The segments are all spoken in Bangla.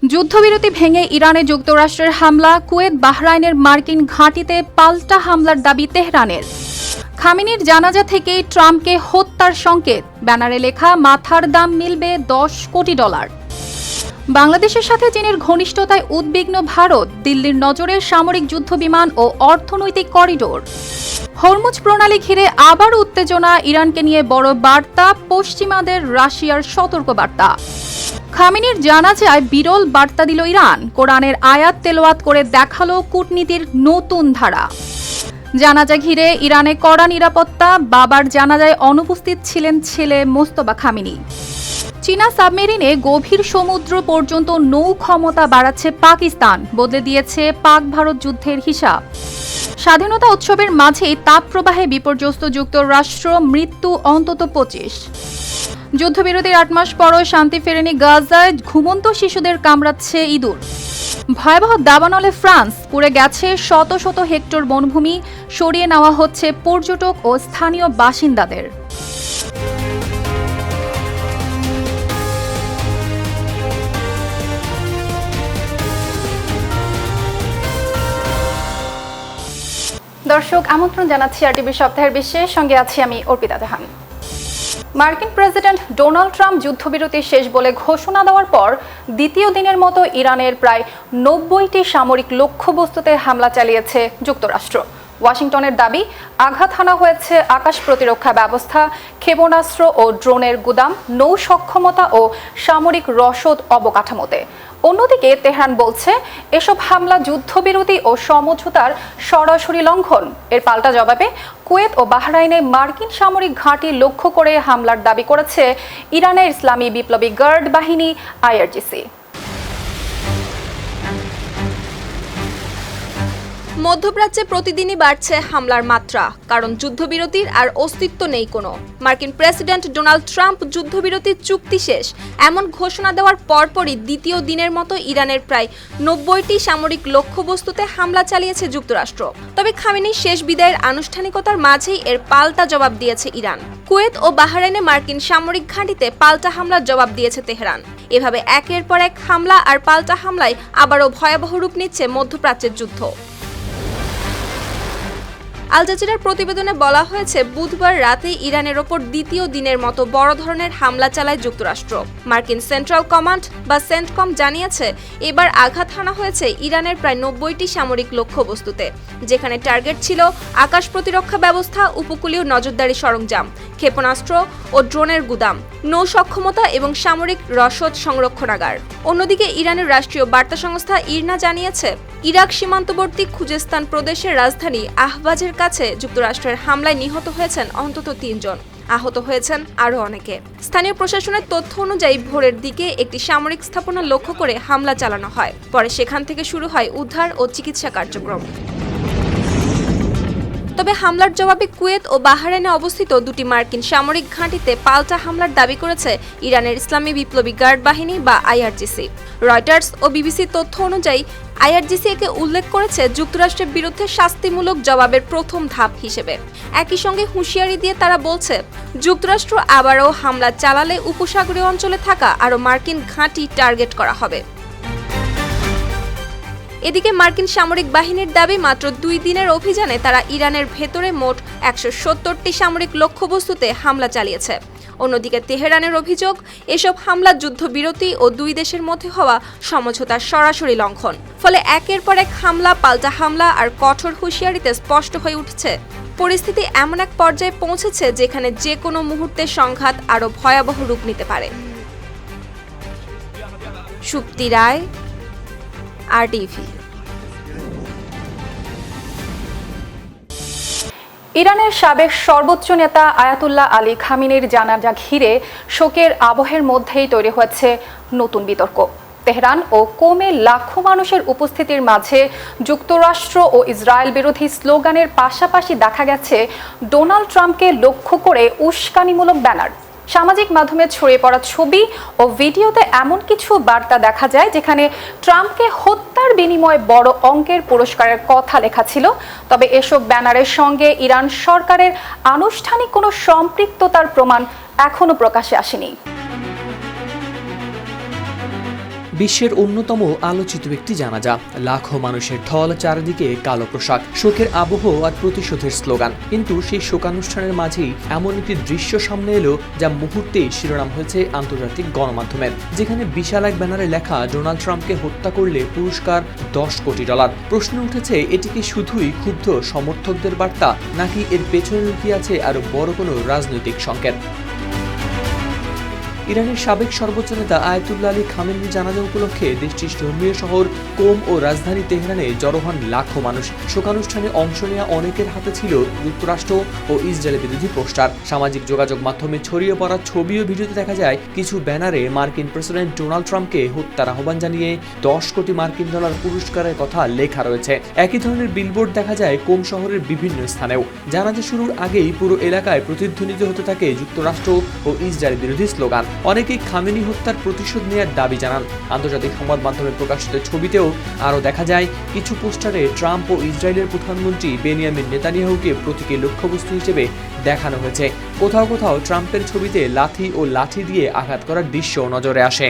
যুদ্ধবিরতি ভেঙে ইরানে যুক্তরাষ্ট্রের হামলা, কুয়েত বাহরাইনের মার্কিন ঘাঁটিতে পাল্টা হামলার দাবি তেহরানের। খামেনির জানাজা থেকেই ট্রাম্পকে হত্যার সংকেত, ব্যানারে লেখা মাথার দাম মিলবে $10 কোটি। বাংলাদেশের সাথে চীনের ঘনিষ্ঠতায় উদ্বিগ্ন ভারত, দিল্লির নজরে সামরিক যুদ্ধবিমান ও অর্থনৈতিক করিডোর। হরমুজ প্রণালী ঘিরে আবার উত্তেজনা, ইরানকে নিয়ে বড় বার্তা, পশ্চিমাদের রাশিয়ার সতর্ক বার্তা। খামেনির জানাজায় বিরল বার্তা দিল ইরান, কোরআনের আয়াত তেলাওয়াত করে দেখালো কূটনীতির নতুন ধারা। জানাজা ঘিরে ইরানে কড়া নিরাপত্তা, বাবার জানাজায় অনুপস্থিত ছিলেন ছেলে মোস্তফা খামেনি। চীনা সাবমেরিনে গভীর সমুদ্র পর্যন্ত নৌ ক্ষমতা বাড়াচ্ছে পাকিস্তান, বদলে দিয়েছে পাক ভারত যুদ্ধের হিসাব। স্বাধীনতা উৎসবের মাঝেই তাপপ্রবাহে বিপর্যস্ত যুক্তরাষ্ট্র, মৃত্যু অন্তত 25। যুদ্ধবিরতির 8 মাস পরও শান্তি ফেরেনি গাজায়, ঘুমন্ত শিশুদের কামড়াচ্ছে ইঁদুর। ভয়াবহ দাবানলে ফ্রান্স, পুড়ে গেছে শত শত হেক্টর বনভূমি, সরিয়ে নেওয়া হচ্ছে পর্যটক ও স্থানীয় বাসিন্দাদের। দর্শক, আমন্ত্রণ জানাচ্ছি আরটিভি সপ্তাহের বিশেষ, সঙ্গে আছি আমি অর্পিতা জাহান। মার্কিন প্রেসিডেন্ট ডোনাল্ড ট্রাম্প যুদ্ধবিরতি শেষ বলে ঘোষণা দেওয়ার পর দ্বিতীয় দিনের মতো ইরানের প্রায় 90টি সামরিক লক্ষ্যবস্তুতে হামলা চালিয়েছে যুক্তরাষ্ট্র। ওয়াশিংটনের দাবি, আঘাত হানা হয়েছে আকাশ প্রতিরক্ষা ব্যবস্থা, ক্ষেপণাস্ত্র ও ড্রোনের গুদাম, নৌ সক্ষমতা ও সামরিক রসদ অবকাঠামোতে। অন্যদিকে তেহরান বলছে এসব হামলা যুদ্ধবিরতি ও সমঝোতার সরাসরি লঙ্ঘন। এর পাল্টা জবাবে কুয়েত ও বাহরাইনে মার্কিন সামরিক ঘাঁটি লক্ষ্য করে হামলার দাবি করেছে ইরানের ইসলামী বিপ্লবী গার্ড বাহিনী IRGC। মধ্যপ্রাচ্যে প্রতিদিনই বাড়ছে হামলার মাত্রা, কারণ যুদ্ধবিরতির আর অস্তিত্ব নেই কোনো। মার্কিন প্রেসিডেন্ট ডোনাল্ড ট্রাম্প যুদ্ধবিরতির চুক্তি শেষ এমন ঘোষণা দেওয়ার পরপরই দ্বিতীয় দিনের মতো ইরানের প্রায় 90টি সামরিক লক্ষ্যবস্তুতে হামলা চালিয়েছে যুক্তরাষ্ট্র। তবে খামেনির শেষ বিদায়ের আনুষ্ঠানিকতার মাঝেই এর পাল্টা জবাব দিয়েছে ইরান। কুয়েত ও বাহরাইনে মার্কিন সামরিক ঘাঁটিতে পাল্টা হামলার জবাব দিয়েছে তেহরান। এভাবে একের পর এক হামলা আর পাল্টা হামলায় আবারও ভয়াবহ রূপ নিচ্ছে মধ্যপ্রাচ্যের যুদ্ধ। আল জাজিরার প্রতিবেদনে বলা হয়েছে, বুধবার রাতে ইরানের ওপর দ্বিতীয় দিনের মতো বড় ধরনের হামলা চালায় যুক্তরাষ্ট্র। মার্কিন সেন্ট্রাল কমান্ড বা সেন্টকম জানিয়েছে, এবার আঘাত হানা হয়েছে ইরানের প্রায় 90টি সামরিক লক্ষ্যবস্তুতে, যেখানে টার্গেট ছিল আকাশ প্রতিরক্ষা ব্যবস্থা, উপকূলীয় নজরদারি সরঞ্জাম, ক্ষেপণাস্ত্র ও ড্রোনের গুদাম, নৌ সক্ষমতা এবং সামরিক রসদ সংরক্ষণাগার। অন্যদিকে ইরানের রাষ্ট্রীয় বার্তা সংস্থা ইরনা জানিয়েছে, ইরাক সীমান্তবর্তী খুজেস্তান প্রদেশের রাজধানী আহবাজের কাছে যুক্তরাষ্ট্রের হামলায় নিহত হয়েছেন অন্তত 3 জন, আহত হয়েছেন আরও অনেকে। স্থানীয় প্রশাসনের তথ্য অনুযায়ী ভোরের দিকে একটি সামরিক স্থাপনা লক্ষ্য করে হামলা চালানো হয়, পরে সেখান থেকে শুরু হয় উদ্ধার ও চিকিৎসা কার্যক্রম। তবে হামলার জবাবে কুয়েত ও বাহরাইনে অবস্থিত দুটি মার্কিন সামরিক ঘাঁটিতে পাল্টা হামলার দাবি করেছে ইরানের ইসলামী বিপ্লবী গার্ড বাহিনী বা IRGC। রয়টার্স ও বিবিসির তথ্য অনুযায়ী IRGC একে উল্লেখ করেছে যুক্তরাষ্ট্রের বিরুদ্ধে শাস্তিমূলক জবাবের প্রথম ধাপ হিসেবে। একই সঙ্গে হুঁশিয়ারি দিয়ে তারা বলছে, যুক্তরাষ্ট্র আবারও হামলা চালালে উপসাগরীয় অঞ্চলে থাকা আরও মার্কিন ঘাঁটি টার্গেট করা হবে। এদিকে মার্কিন সামরিক বাহিনীর দাবি, মাত্র 2 দিনের অভিযানে তারা ইরানের ভেতরে মোট 170টি সামরিক লক্ষ্যবস্তুতে হামলা চালিয়েছে। অন্যদিকে তেহরানের অভিযোগ, এসব হামলা যুদ্ধবিরতি ও 2 দেশের মধ্যে হওয়া সমঝোতার সরাসরি লঙ্ঘন। ফলে একের পর এক হামলা, পাল্টা হামলা আর কঠোর হুঁশিয়ারিতে স্পষ্ট হয়ে উঠছে পরিস্থিতি এমন এক পর্যায়ে পৌঁছেছে যেখানে যে কোনো মুহূর্তে সংঘাত আরও ভয়াবহ রূপ নিতে পারে। সুপ্তি রায়, RTV। ইরানের সাবেক সর্বোচ্চ নেতা আয়াতুল্লাহ আলী খামেনির জানাজা ঘিরে শোকের আবহের মধ্যেই তৈরি হয়েছে নতুন বিতর্ক। তেহরান ও কোমে লাখো মানুষের উপস্থিতির মাঝে যুক্তরাষ্ট্র ও ইসরায়েল বিরোধী স্লোগানের পাশাপাশি দেখা গেছে ডোনাল্ড ট্রাম্পকে লক্ষ্য করে উস্কানিমূলক ব্যানার। সামাজিক মাধ্যমে ছড়িয়ে পড়া ছবি ও ভিডিওতে এমন কিছু বার্তা দেখা যায় যেখানে ট্রাম্পকে হত্যার বিনিময়ে বড় অঙ্কের পুরস্কারের কথা লেখা ছিল। তবে এসব ব্যানারের সঙ্গে ইরান সরকারের আনুষ্ঠানিক কোনো সম্পৃক্ততার প্রমাণ এখনো প্রকাশ্যে আসেনি। বিশ্বের অন্যতম আলোচিত একটি জানাজা, লাখো মানুষের ঢল, চারিদিকে কালো পোশাক, শোকের আবহ আর প্রতিশোধের স্লোগান। কিন্তু সেই শোকানুষ্ঠানের মাঝেই এমন একটি দৃশ্য সামনে এলো যা মুহূর্তেই শিরোনাম হয়েছে আন্তর্জাতিক গণমাধ্যমের, যেখানে বিশাল এক ব্যানারে লেখা ডোনাল্ড ট্রাম্পকে হত্যা করলে পুরস্কার $10 কোটি। প্রশ্ন উঠেছে, এটি কি শুধুই ক্ষুব্ধ সমর্থকদের বার্তা, নাকি এর পেছনে লুকিয়ে আছে আরো বড় কোনো রাজনৈতিক সংকেত? ইরানের সাবেক সর্বোচ্চ নেতা আয়াতুল্লাহ আলী খামেনির জানাজা উপলক্ষে দেশটির ধর্মীয় শহর কোম ও রাজধানী তেহরানে জড়ো হন লাখো মানুষ। শোকানুষ্ঠানে অংশ নেওয়া অনেকের হাতে ছিল যুক্তরাষ্ট্র ও ইসরায়েল বিরোধী পোস্টার। সামাজিক যোগাযোগ মাধ্যমে ছড়িয়ে পড়া ছবি ও ভিডিওতে দেখা যায় কিছু ব্যানারে মার্কিন প্রেসিডেন্ট ডোনাল্ড ট্রাম্পকে হত্যার আহ্বান জানিয়ে $10 কোটি পুরস্কারের কথা লেখা রয়েছে। একই ধরনের বিলবোর্ড দেখা যায় কোম শহরের বিভিন্ন স্থানেও। জানাজা শুরুর আগেই পুরো এলাকায় প্রতিধ্বনিত হতে থাকে যুক্তরাষ্ট্র ও ইসরায়েল বিরোধী স্লোগান। অনেকেই খামেনি হত্যার প্রতিশোধ নেওয়ার দাবি জানান। আন্তর্জাতিক সংবাদ মাধ্যমে প্রকাশিত ছবিতেও আরও দেখা যায় কিছু পোস্টারে ট্রাম্প ও ইসরায়েলের প্রধানমন্ত্রী বেনিয়ামিন নেতানিয়াহুকে প্রতীকী লক্ষ্যবস্তু হিসেবে দেখানো হয়েছে। কোথাও কোথাও ট্রাম্পের ছবিতে লাথি ও লাঠি দিয়ে আঘাত করার দৃশ্য নজরে আসে।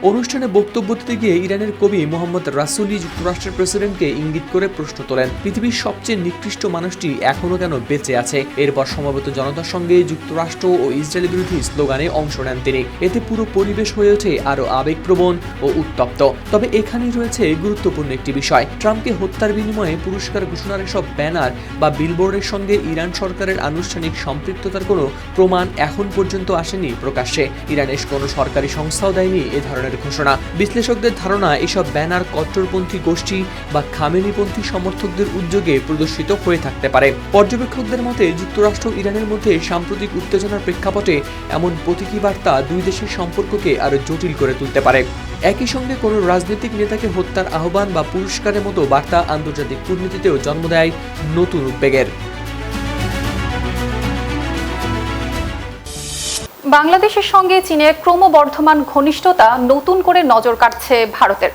অনুষ্ঠানে বক্তব্য দিতে গিয়ে ইরানের কবি মোহাম্মদ রাসুলি যুক্তরাষ্ট্রের প্রেসিডেন্টকে ইঙ্গিত করে প্রশ্ন তোলেন, পৃথিবীর সবচেয়ে নিকৃষ্ট মানুষটি এখনো কেন বেঁচে আছে? এরপর সমবেত জনতার সঙ্গে যুক্তরাষ্ট্র ও ইসরায়েল বিরোধী স্লোগানে অংশ নেন তিনি। এতে পুরো পরিবেশ হয়ে ওঠে আরো আবেগপ্রবণ ও উত্তপ্ত। তবে এখানেই রয়েছে গুরুত্বপূর্ণ একটি বিষয়, ট্রাম্পকে হত্যার বিনিময়ে পুরস্কার ঘোষণার এসব ব্যানার বা বিলবোর্ডের সঙ্গে ইরান সরকারের আনুষ্ঠানিক সম্পৃক্ততার কোনো প্রমাণ এখন পর্যন্ত আসেনি প্রকাশ্যে। ইরানের কোনো সরকারি সংস্থাও দেয়নি এ ধরনের ঘোষণা। বিশ্লেষকদের ধারণা, এসব ব্যানার কট্টরপন্থী গোষ্ঠী বা খামেনিপন্থী সমর্থকদের উদ্যোগে প্রদর্শিত হয়ে থাকতে পারে। পর্যবেক্ষকদের মতে যুক্তরাষ্ট্র ইরানের মধ্যে সাম্প্রতিক উত্তেজনার প্রেক্ষাপটে এমন প্রতীকী বার্তা দুই দেশের সম্পর্ককে আরো জটিল করে তুলতে পারে। একই সঙ্গে কোনো রাজনৈতিক নেতাকে হত্যার আহ্বান বা পুরস্কারের মতো বার্তা আন্তর্জাতিক কূটনীতিতেও জন্ম দেয় নতুন উদ্বেগের। বাংলাদেশের সঙ্গে চীনের ক্রমবর্ধমান ঘনিষ্ঠতা নতুন করে নজর কাটছে ভারতের।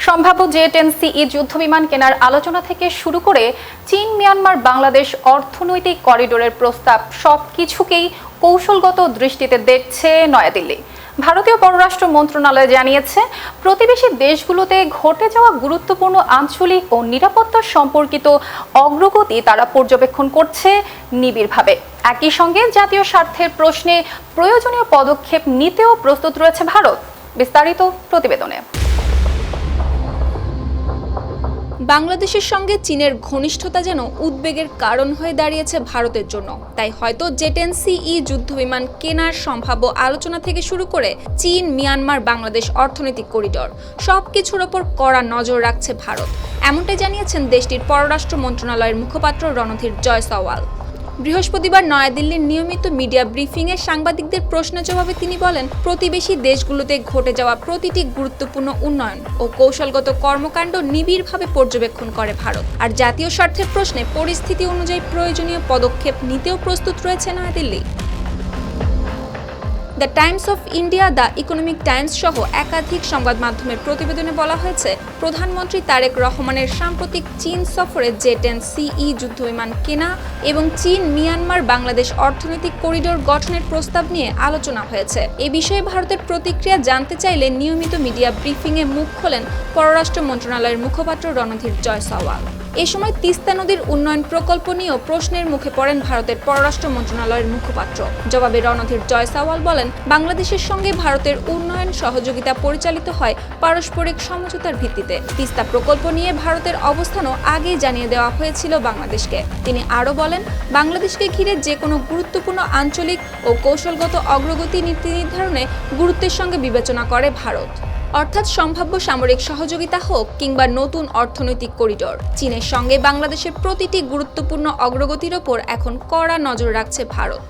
সম্ভাব্য J-10CE যুদ্ধবিমান কেনার আলোচনা থেকে শুরু করে চীন, মিয়ানমার, বাংলাদেশ অর্থনৈতিক করিডোরের প্রস্তাব সবকিছুকেই কৌশলগত দৃষ্টিতে দেখছে নয়াদিল্লি। ভারতীয় পররাষ্ট্র মন্ত্রণালয় জানিয়েছে, প্রতিবেশী দেশগুলোতে ঘটে যাওয়া গুরুত্বপূর্ণ আঞ্চলিক ও নিরাপত্তা সম্পর্কিত অগ্রগতি তারা পর্যবেক্ষণ করছে নিবিড়ভাবে। একই সঙ্গে জাতীয় স্বার্থের প্রশ্নে প্রয়োজনীয় পদক্ষেপ নিতেও প্রস্তুত রয়েছে ভারত। বিস্তারিত প্রতিবেদনে। বাংলাদেশের সঙ্গে চীনের ঘনিষ্ঠতা যেন উদ্বেগের কারণ হয়ে দাঁড়িয়েছে ভারতের জন্য। তাই হয়তো J-10CE যুদ্ধবিমান কেনার সম্ভাব্য আলোচনা থেকে শুরু করে চীন, মিয়ানমার, বাংলাদেশ অর্থনৈতিক করিডোর সবকিছুর ওপর কড়া নজর রাখছে ভারত। এমনটাই জানিয়েছেন দেশটির পররাষ্ট্র মন্ত্রণালয়ের মুখপাত্র রণধীর জয়সওয়াল। বৃহস্পতিবার নয়াদিল্লির নিয়মিত মিডিয়া ব্রিফিংয়ে সাংবাদিকদের প্রশ্নের জবাবে তিনি বলেন, প্রতিবেশী দেশগুলোতে ঘটে যাওয়া প্রতিটি গুরুত্বপূর্ণ উন্নয়ন ও কৌশলগত কর্মকাণ্ড নিবিড়ভাবে পর্যবেক্ষণ করে ভারত। আর জাতীয় স্বার্থের প্রশ্নে পরিস্থিতি অনুযায়ী প্রয়োজনীয় পদক্ষেপ নিতেও প্রস্তুত রয়েছে New Delhi. The Times of India, the Economic Times সহ একাধিক সংবাদ মাধ্যমের প্রতিবেদনে বলা হয়েছে, প্রধানমন্ত্রী তারেক রহমানের সাম্প্রতিক চীন সফরে J-10CE যুদ্ধবিমান কেনা এবং চীন, মিয়ানমার, বাংলাদেশ অর্থনৈতিক করিডোর গঠনের প্রস্তাব নিয়ে আলোচনা হয়েছে। এ বিষয়ে ভারতের প্রতিক্রিয়া জানতে চাইলে নিয়মিত মিডিয়া ব্রিফিংয়ে মুখ খোলেন পররাষ্ট্র মন্ত্রণালয়ের মুখপাত্র রণধীর জয়সওয়াল। এ সময় তিস্তা নদীর উন্নয়ন প্রকল্প নিয়েও প্রশ্নের মুখে পড়েন ভারতের পররাষ্ট্র মন্ত্রণালয়ের মুখপাত্র। জবাবে রণধীর জয়সওয়াল বলেন, বাংলাদেশের সঙ্গে ভারতের উন্নয়ন সহযোগিতা পরিচালিত হয় পারস্পরিক সমঝোতার ভিত্তিতে। তিস্তা প্রকল্প নিয়ে ভারতের অবস্থানও আগেই জানিয়ে দেওয়া হয়েছিল বাংলাদেশকে। তিনি আরও বলেন, বাংলাদেশকে ঘিরে যে কোনো গুরুত্বপূর্ণ আঞ্চলিক ও কৌশলগত অগ্রগতি নীতি নির্ধারণে গুরুত্বের সঙ্গে বিবেচনা করে ভারত। অর্থাৎ সম্ভাব্য সামরিক সহযোগিতা হোক কিংবা নতুন অর্থনৈতিক করিডোর, চীনের সঙ্গে বাংলাদেশের প্রতিটি গুরুত্বপূর্ণ অগ্রগতির ওপর এখন কড়া নজর রাখছে ভারত।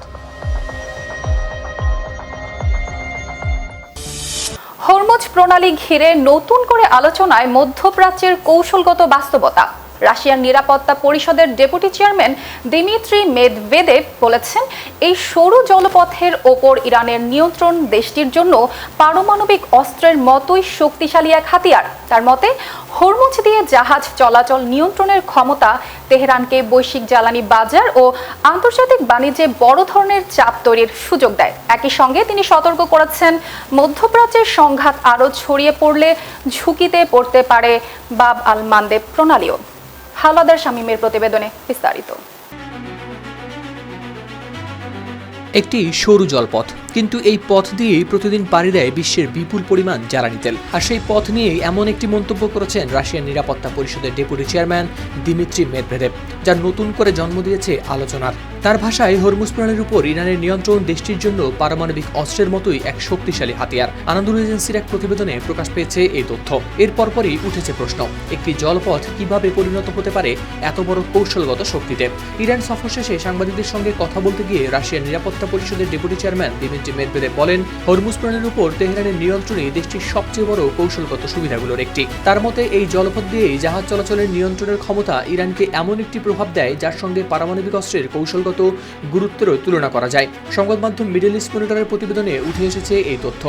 হরমুজ প্রণালী ঘিরে নতুন করে আলোচনায় মধ্যপ্রাচ্যের কৌশলগত বাস্তবতা। রাশিয়ার নিরাপত্তা পরিষদের ডেপুটি চেয়ারম্যান দিমিত্রি মেদভেদেভ বলেছেন, এই সরু জলপথের ওপর ইরানের নিয়ন্ত্রণ দেশটির জন্য পারমাণবিক অস্ত্রের মতোই শক্তিশালী এক হাতিয়ার। তার মতে, হরমুজ দিয়ে জাহাজ চলাচল নিয়ন্ত্রণের ক্ষমতা তেহরানকে বৈশ্বিক জ্বালানি বাজার ও আন্তর্জাতিক বাণিজ্যে বড় ধরনের চাপ তৈরির সুযোগ দেয়। একই সঙ্গে তিনি সতর্ক করেছেন, মধ্যপ্রাচ্যের সংঘাত আরও ছড়িয়ে পড়লে ঝুঁকিতে পড়তে পারে বাব আল মান্দেব প্রণালীও। হাওলাদার শামীমের প্রতিবেদনে বিস্তারিত। একটি সরু জলপথ, কিন্তু এই পথ দিয়েই প্রতিদিন পাড়ি দেয় বিশ্বের বিপুল পরিমাণ জ্বালানি তেল। আর সেই পথ নিয়েই এমন একটি মন্তব্য করেছেন রাশিয়ার নিরাপত্তা পরিষদের ডেপুটি চেয়ারম্যান দিমিত্রি মেদভেদেভ, যা নতুন করে জন্ম দিয়েছে আলোচনার। তার ভাষায়, হরমুজ প্রণালীর উপর ইরানের নিয়ন্ত্রণ দেশটির জন্য পারমাণবিক অস্ত্রের মতোই এক শক্তিশালী হাতিয়ার। আনন্দুল এজেন্সির এক প্রতিবেদনে প্রকাশ পেয়েছে এই তথ্য। এর পরপরই উঠেছে প্রশ্ন, একটি জলপথ কিভাবে পরিণত হতে পারে এত বড় কৌশলগত শক্তিতে? ইরান সফর শেষে সাংবাদিকদের সঙ্গে কথা বলতে গিয়ে রাশিয়ার নিরাপত্তা পরিষদের ডেপুটি চেয়ারম্যান দিমিত্রি মেদভেদেভ বলেন, হরমুজ প্রণালীর উপর তেহরানের নিয়ন্ত্রণই দেশটির সবচেয়ে বড় কৌশলগত সুবিধাগুলোর একটি। তার মতে, এই জলপথ দিয়েই জাহাজ চলাচলের নিয়ন্ত্রণের ক্ষমতা ইরানকে এমন একটি প্রভাব দেয় যার সঙ্গে পারমাণবিক অস্ত্রের কৌশলগত গুরুত্বেরও তুলনা করা যায়। সংবাদ মাধ্যম মিডল ইস্ট মনিটরের প্রতিবেদনে উঠে এসেছে এই তথ্য।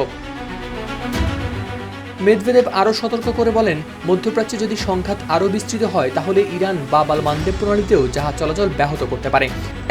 মেদভেদেভ আরও সতর্ক করে বলেন, মধ্যপ্রাচ্যে যদি সংঘাত আরও বিস্তৃত হয় তাহলে ইরান বাব আল মান্দেব প্রণালীতেও জাহাজ চলাচল ব্যাহত করতে পারে।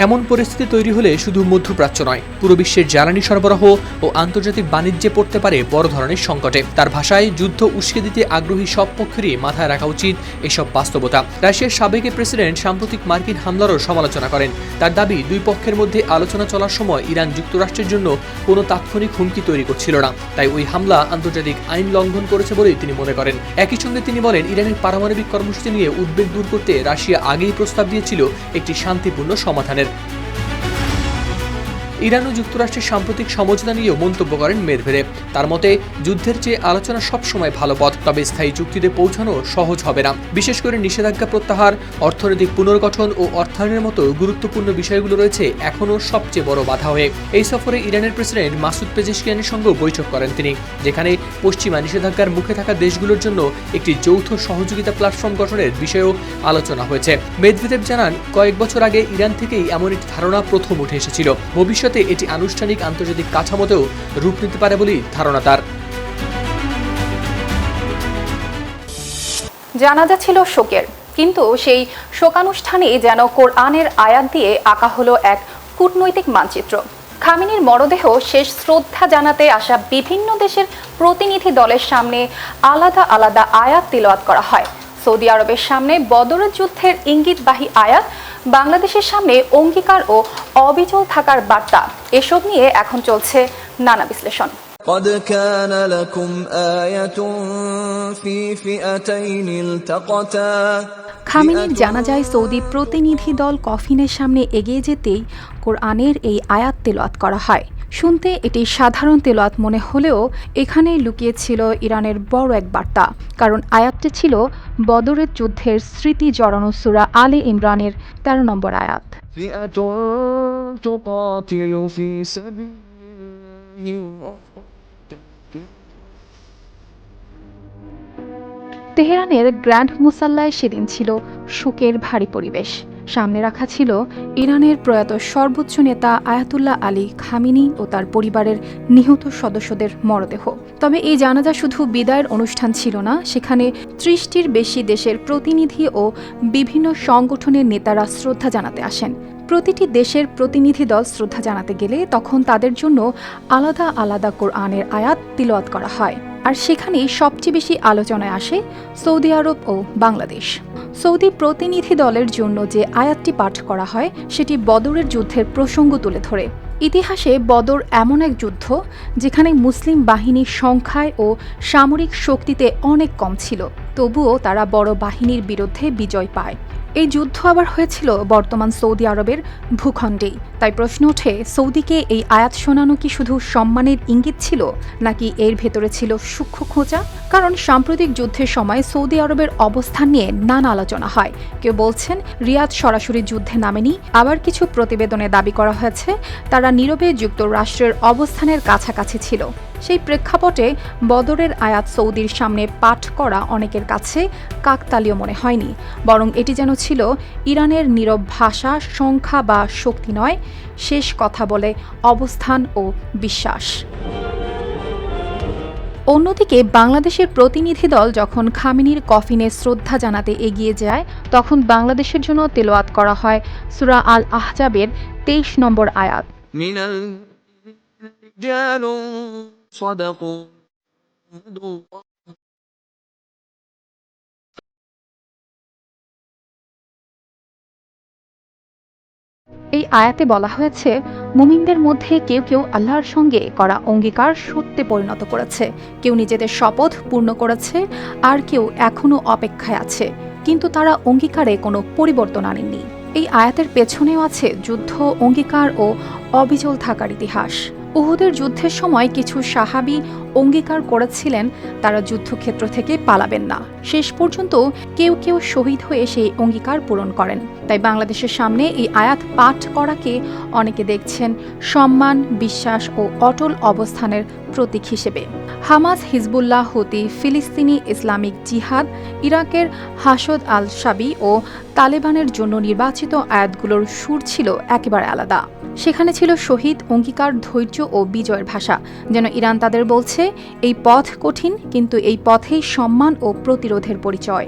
এমন পরিস্থিতি তৈরি হলে শুধু মধ্যপ্রাচ্য নয়, পুরো বিশ্বের জ্বালানি সরবরাহ ও আন্তর্জাতিক বাণিজ্যে পড়তে পারে বড় ধরনের সংকটে। তার ভাষায়, যুদ্ধ উস্কে দিতে আগ্রহী সব পক্ষেরই মাথায় রাখা উচিত এসব বাস্তবতা। রাশিয়ার সাবেক প্রেসিডেন্ট সাম্প্রতিক মার্কিন হামলারও সমালোচনা করেন। তার দাবি, দুই পক্ষের মধ্যে আলোচনা চলার সময় ইরান যুক্তরাষ্ট্রের জন্য কোনো তাৎক্ষণিক হুমকি তৈরি করছিল না, তাই ওই হামলা আন্তর্জাতিক আইন লঙ্ঘন করেছে বলেই তিনি মনে করেন। একই সঙ্গে তিনি বলেন, ইরানের পারমাণবিক কর্মসূচি নিয়ে উদ্বেগ দূর করতে রাশিয়া আগেই প্রস্তাব দিয়েছিল একটি শান্তিপূর্ণ সমাধানের। ইরান ও যুক্তরাষ্ট্রের সাম্প্রতিক সমঝোতা নিয়েও মন্তব্য করেন মেদভেদেভ। তার মতে, যুদ্ধের চেয়ে আলোচনা সবসময় ভালো পথ, তবে স্থায়ী চুক্তিতে পৌঁছানো সহজ হবে না। বিশেষ করে নিষেধাজ্ঞা প্রত্যাহার, অর্থনৈতিক পুনর্গঠন ও অর্থায়নের মতো গুরুত্বপূর্ণ বিষয়গুলো রয়েছে এখনও সবচেয়ে বড় বাধা হয়ে। এই সফরে ইরানের প্রেসিডেন্ট মাসুদ পেজেশকিয়ানের সঙ্গেও বৈঠক করেন তিনি, যেখানে পশ্চিমা নিষেধাজ্ঞার মুখে থাকা দেশগুলোর জন্য একটি যৌথ সহযোগিতা প্ল্যাটফর্ম গঠনের বিষয়েও আলোচনা হয়েছে। মেদভেদেভ জানান, কয়েক বছর আগে ইরান থেকেই এমন একটি ধারণা প্রথম উঠে এসেছিল। ভবিষ্যতে এটি আনুষ্ঠানিক আন্তর্জাতিক কাঠামোতেও রূপ নিতে পারে বলেই ধারণা তার। জানাজা ছিল শোকের, কিন্তু সেই শোকানুষ্ঠানে যেন কোরআনের আয়াত দিয়ে আঁকা হলো এক কূটনৈতিক মানচিত্র। খামেনির মরদেহ শেষ শ্রদ্ধা জানাতে আসা বিভিন্ন দেশের প্রতিনিধি দলের সামনে আলাদা আলাদা আয়াত তিলাওয়াত করা হয়। সৌদি আরবের সামনে বদরের যুদ্ধের ইঙ্গিতবাহী আয়াত, বাংলাদেশের সামনে অঙ্গীকার ও অবিচল থাকার বার্তা, এসব নিয়ে এখন চলছে নানা বিশ্লেষণ। قد كان لكم آية في فئتين التقتا। খামেনির জানাজায় সৌদি প্রতিনিধি দল কফিনের সামনে এগিয়ে যেতেই কোরআনের এই আয়াত তেলাওয়াত করা হয়। শুনতে এটি সাধারণ তেলাওয়াত মনে হলেও এখানেই লুকিয়ে ছিল ইরানের বড় এক বার্তা, কারণ আয়াতটি ছিল বদরের যুদ্ধের স্মৃতি জড়ানো সূরা আলে ইমরানের 13 নম্বর আয়াত। فئة تقاتل في سبيل الله। তেহরানের গ্র্যান্ড মুসাল্লায় সেদিন ছিল শোকের ভারী পরিবেশ। সামনে রাখা ছিল ইরানের প্রয়াত সর্বোচ্চ নেতা আয়াতুল্লাহ আলী খামেনি ও তার পরিবারের নিহত সদস্যদের মরদেহ। তবে এই জানাজা শুধু বিদায়ের অনুষ্ঠান ছিল না, সেখানে 30টির বেশি দেশের প্রতিনিধি ও বিভিন্ন সংগঠনের নেতারা শ্রদ্ধা জানাতে আসেন। প্রতিটি দেশের প্রতিনিধি দল শ্রদ্ধা জানাতে গেলে তখন তাদের জন্য আলাদা আলাদা কোরআনের আয়াত তিলাওয়াত করা হয়। আর সেখানেই সবচেয়ে বেশি আলোচনায় আসে সৌদি আরব ও বাংলাদেশ। সৌদি প্রতিনিধি দলের জন্য যে আয়াতটি পাঠ করা হয় সেটি বদরের যুদ্ধের প্রসঙ্গ তুলে ধরে। ইতিহাসে বদর এমন এক যুদ্ধ যেখানে মুসলিম বাহিনীর সংখ্যায় ও সামরিক শক্তিতে অনেক কম ছিল, তবুও তারা বড় বাহিনীর বিরুদ্ধে বিজয় পায়। এই যুদ্ধ আবার হয়েছিল বর্তমান সৌদি আরবের ভূখণ্ডেই। তাই প্রশ্ন ওঠে, সৌদিকে এই আয়াত শোনানো কি শুধু সম্মানের ইঙ্গিত ছিল, নাকি এর ভেতরে ছিল সূক্ষ্ম খোঁচা? কারণ সাম্প্রতিক যুদ্ধের সময় সৌদি আরবের অবস্থান নিয়ে নানা আলোচনা হয়। কেউ বলছেন রিয়াদ সরাসরি যুদ্ধে নামেনি, আবার কিছু প্রতিবেদনে দাবি করা হয়েছে তারা নীরবে যুক্তরাষ্ট্রের অবস্থানের কাছাকাছি ছিল। সেই প্রেক্ষাপটে বদরের আয়াত সৌদির সামনে পাঠ করা অনেকের কাছে কাকতালীয় মনে হয়নি, বরং এটি যেন ছিল ইরানের নীরব ভাষা, সংখ্যা বা শক্তি নয়, শেষ কথা বলে অবস্থান ও বিশ্বাস। অন্যদিকে বাংলাদেশের প্রতিনিধি দল যখন খামেনির কফিনে শ্রদ্ধা জানাতে এগিয়ে যায়, তখন বাংলাদেশের জন্য তেলাওয়াত করা হয় সূরা আল আহজাবের 23 নম্বর আয়াত। মিনাল রিজালুন সাদাকু। এই আয়াতে বলা হয়েছে, মুমিনদের মধ্যে কেউ কেউ আল্লাহর সঙ্গে করা অঙ্গীকার সত্যে পরিণত করেছে, কেউ নিজেদের শপথ পূর্ণ করেছে, আর কেউ এখনো অপেক্ষায় আছে, কিন্তু তারা অঙ্গীকারে কোনো পরিবর্তন আনেননি। এই আয়াতের পেছনেও আছে যুদ্ধ, অঙ্গীকার ও অবিচল থাকার ইতিহাস। উহুদের যুদ্ধের সময় কিছু সাহাবী অঙ্গীকার করেছিলেন তারা যুদ্ধক্ষেত্র থেকে পালাবেন না। শেষ পর্যন্ত কেউ কেউ শহীদ হয়ে সেই অঙ্গীকার পূরণ করেন। তাই বাংলাদেশের সামনে এই আয়াত পাঠ করাকে অনেকে দেখছেন সম্মান, বিশ্বাস ও অটল অবস্থানের প্রতীক হিসেবে। হামাস, হিজবুল্লাহ, হুতি, ফিলিস্তিনি ইসলামিক জিহাদ, ইরাকের হাশদ আল শাবি ও তালেবানের জন্য নির্বাচিত আয়াতগুলোর সুর ছিল একেবারে আলাদা। সেখানে ছিল শহীদ, অঙ্গীকার, ধৈর্য ও বিজয়ের ভাষা। যেন ইরান তাদের বলছে, এই পথ কঠিন, কিন্তু এই পথেই সম্মান ও প্রতিরোধের পরিচয়।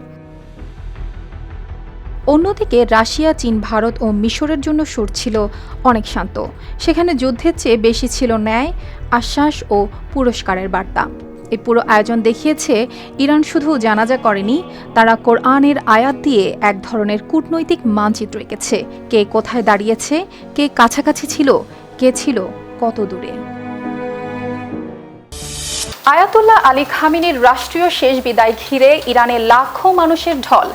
অন্যদিকে রাশিয়া, চীন, ভারত ও মিশরের জন্য সুর ছিল অনেক শান্ত। সেখানে যুদ্ধের চেয়ে বেশি ছিল ন্যায়, আশ্বাস ও পুরস্কারের বার্তা। এই পুরো আয়োজন দেখিয়েছে ইরান শুধু জানাজা করেনি, তারা কোরআনের আয়াত দিয়ে এক ধরনের কূটনৈতিক মানচিত্র এঁকেছে। কে কোথায় দাঁড়িয়েছে, কে কাছাকাছি ছিল, কে ছিল কত দূরে। আয়াতুল্লাহ আলী খামেনির রাষ্ট্রীয় শেষ বিদায় ঘিরে ইরানে লাখো মানুষের ঢল।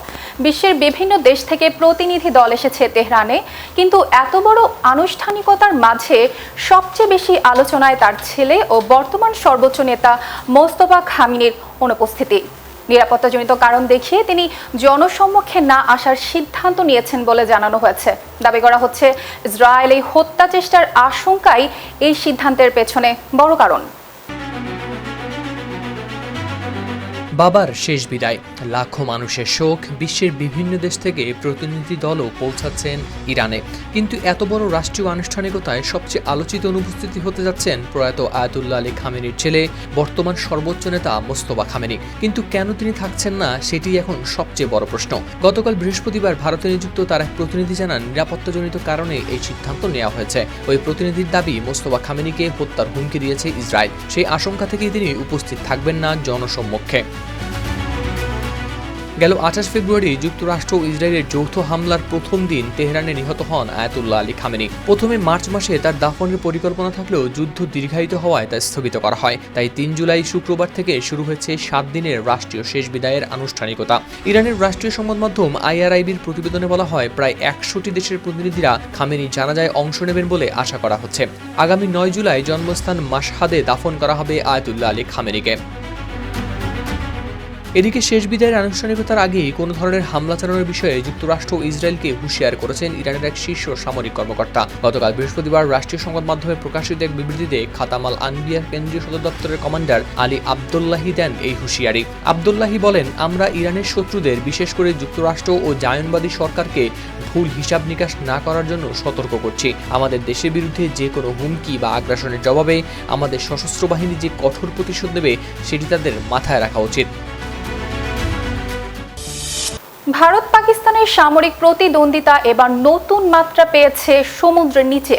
বিশ্বের বিভিন্ন দেশ থেকে প্রতিনিধি দল এসেছে তেহরানে, কিন্তু এত বড় আনুষ্ঠানিকতার মাঝে সবচেয়ে বেশি আলোচনায় তার ছেলে ও বর্তমান সর্বোচ্চ নেতা মোস্তফা খামেনির অনুপস্থিতি। নিরাপত্তাজনিত কারণ দেখিয়ে তিনি জনসম্মুখে না আসার সিদ্ধান্ত নিয়েছেন বলে জানানো হয়েছে। দাবি করা হচ্ছে, ইসরায়েল এই হত্যা চেষ্টার আশঙ্কাই এই সিদ্ধান্তের পেছনে বড় কারণ। বাবার শেষ বিদায়, লাখো মানুষের শোক, বিশ্বের বিভিন্ন দেশ থেকে প্রতিনিধি দলও পৌঁছাচ্ছেন ইরানে। কিন্তু এত বড় রাষ্ট্রীয় আনুষ্ঠানিকতায় সবচেয়ে আলোচিত অনুপস্থিতি হতে যাচ্ছেন প্রয়াত আয়াতুল্লাহ আলী খামেনির ছেলে, বর্তমান সর্বোচ্চ নেতা মোস্তফা খামেনি। কিন্তু কেন তিনি থাকছেন না, সেটি এখন সবচেয়ে বড় প্রশ্ন। গতকাল বৃহস্পতিবার ভারতে নিযুক্ত তার এক প্রতিনিধি জানান, নিরাপত্তাজনিত কারণে এই সিদ্ধান্ত নেওয়া হয়েছে। ওই প্রতিনিধির দাবি, মোস্তফা খামেনিকে হত্যার হুমকি দিয়েছে ইসরায়েল। সেই আশঙ্কা থেকেই তিনি উপস্থিত থাকবেন না জনসম্মুখে। গেল 28 ফেব্রুয়ারি যুক্তরাষ্ট্র ও ইসরায়েলের যৌথ হামলার প্রথম দিন তেহরানে নিহত হন আয়াতুল্লাহ আলী খামেনি। প্রথমে মার্চ মাসে তার দাফনের পরিকল্পনা থাকলেও যুদ্ধ দীর্ঘায়িত হওয়ায় তা স্থগিত করা হয়। তাই 3 জুলাই শুক্রবার থেকে শুরু হয়েছে 7 দিনের রাষ্ট্রীয় শেষ বিদায়ের আনুষ্ঠানিকতা। ইরানের রাষ্ট্রীয় সংবাদ মাধ্যম IRIBর প্রতিবেদনে বলা হয়, প্রায় 100টি দেশের প্রতিনিধিরা খামেনি জানাজায় অংশ নেবেন বলে আশা করা হচ্ছে। আগামী 9 জুলাই জন্মস্থান মাশহাদে দাফন করা হবে আয়াতুল্লাহ আলী খামেনিকে। এদিকে শেষ বিদায়ের আনুষ্ঠানিকতার আগেই কোনো ধরনের হামলা চালানোর বিষয়ে যুক্তরাষ্ট্র ও ইসরায়েলকে হুঁশিয়ার করেছেন ইরানের এক শীর্ষ সামরিক কর্মকর্তা। গতকাল বৃহস্পতিবার রাষ্ট্রীয় সংবাদ মাধ্যমে প্রকাশিত এক বিবৃতিতে খাতামাল আনবিয়ার কেন্দ্রীয় সদর দপ্তরের কমান্ডার আলী আবদুল্লাহি দেন এই হুঁশিয়ারি। আবদুল্লাহি বলেন, আমরা ইরানের শত্রুদের, বিশেষ করে যুক্তরাষ্ট্র ও জায়নবাদী সরকারকে ভুল হিসাব নিকাশ না করার জন্য সতর্ক করছি। আমাদের দেশের বিরুদ্ধে যে কোনো হুমকি বা আগ্রাসনের জবাবে আমাদের সশস্ত্র বাহিনী যে কঠোর প্রতিশোধ নেবে, সেটি তাদের মাথায় রাখা উচিত। ভারত পাকিস্তানের সামরিক প্রতিদ্বন্দ্বিতা এবার নতুন মাত্রা পেয়েছে সমুদ্রের নিচে।